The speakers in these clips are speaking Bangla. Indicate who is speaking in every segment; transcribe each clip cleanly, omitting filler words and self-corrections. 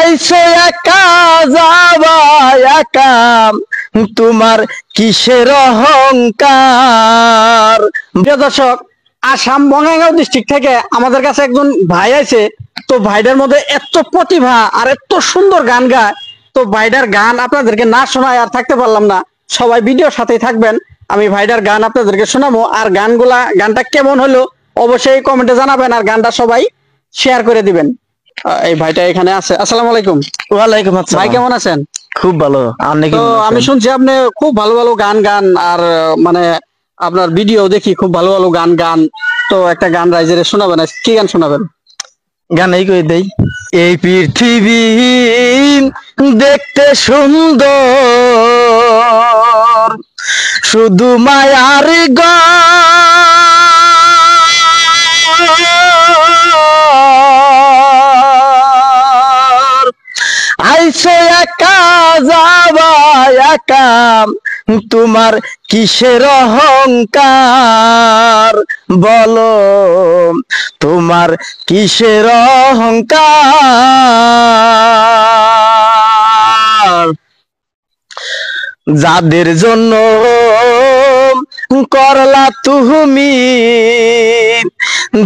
Speaker 1: আইসো একা যাবা একা, তোমার কিসের অহংকার। প্রিয় দর্শক, আসাম বঙ্গাইগাঁও ডিস্ট্রিক্ট থেকে আমাদের কাছে একজন ভাই আছে। তো ভাইটার মধ্যে এত প্রতিভা আর এত সুন্দর গান গায়। তো ভাইটার গান আপনাদেরকে না শোনায় আর থাকতে পারলাম না। সবাই ভিডিওর সাথেই থাকবেন, আমি ভাইটার গান আপনাদেরকে শোনাবো। আর গানটা কেমন হলো অবশ্যই কমেন্টে জানাবেন, আর গানটা সবাই শেয়ার করে দিবেন। এই ভাইটা এখানে আছে। আসসালামু আলাইকুম।
Speaker 2: ওয়ালাইকুম আসসালাম।
Speaker 1: ভাই কেমন আছেন?
Speaker 2: খুব ভালো।
Speaker 1: তো আমি শুনছি আপনি খুব ভালো ভালো গান গান, আর মানে আপনার ভিডিও দেখি খুব ভালো ভালো গান গান। তো একটা গান রাইজের শোনাবেন, কি গান শোনাবেন?
Speaker 2: গান এই কই দেই। এই পৃথিবী দেখতে সুন্দর, শুধু মায়ার ঘর। আইসো একা যাবা একা, তোমার কিসের অহংকার। বলো তোমার কিসের অহংকার। যাদের জন্য করলা তুমি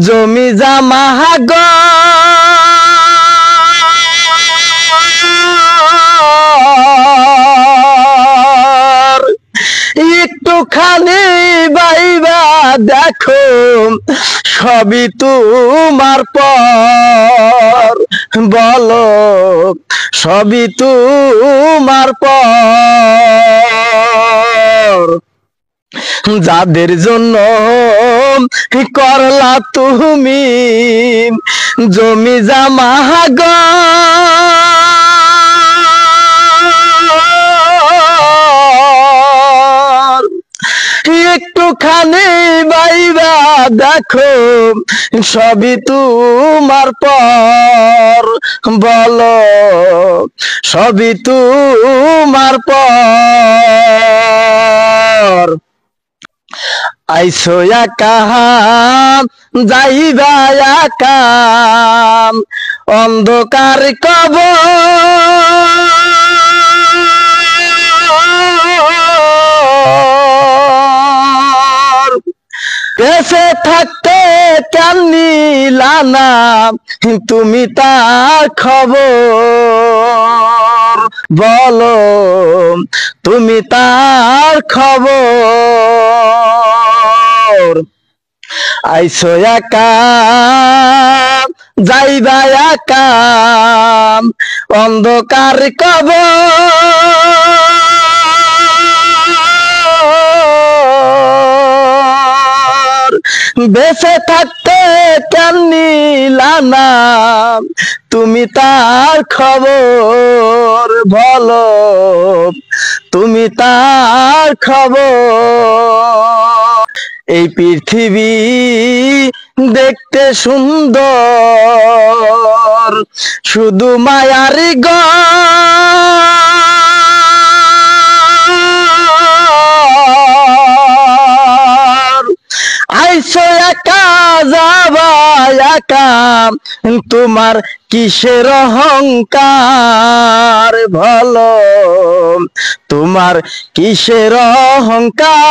Speaker 2: জমি জামা ঘর, একটুখানি বাইবা দেখো সবই তোমার পর। বলো সবই তোমার পর। যাদের জন্য করলা তুমি জমি জামা ঘর, একটুখানি বাইবা দেখো সবই তোমার পর। বলো সবই তোমার পর। আইসো একা যাইবা একা, অন্ধকার কবর। বেঁচে থাকতে কেন নিলা না তুমি তার খবর। বলো তুমি তার খবর। আইসো একা যাইবা একা, অন্ধকার কবর। বেঁচে থাকতে কেন নিলা না তুমি তার খবর। বলো তুমি তার খবর। এই পৃথিবী দেখতে সুন্দর, শুধু মায়ার ঘর। আইসো একা যাবা একা, তোমার কিসের অহংকার। বলো তোমার কিসের অহংকার।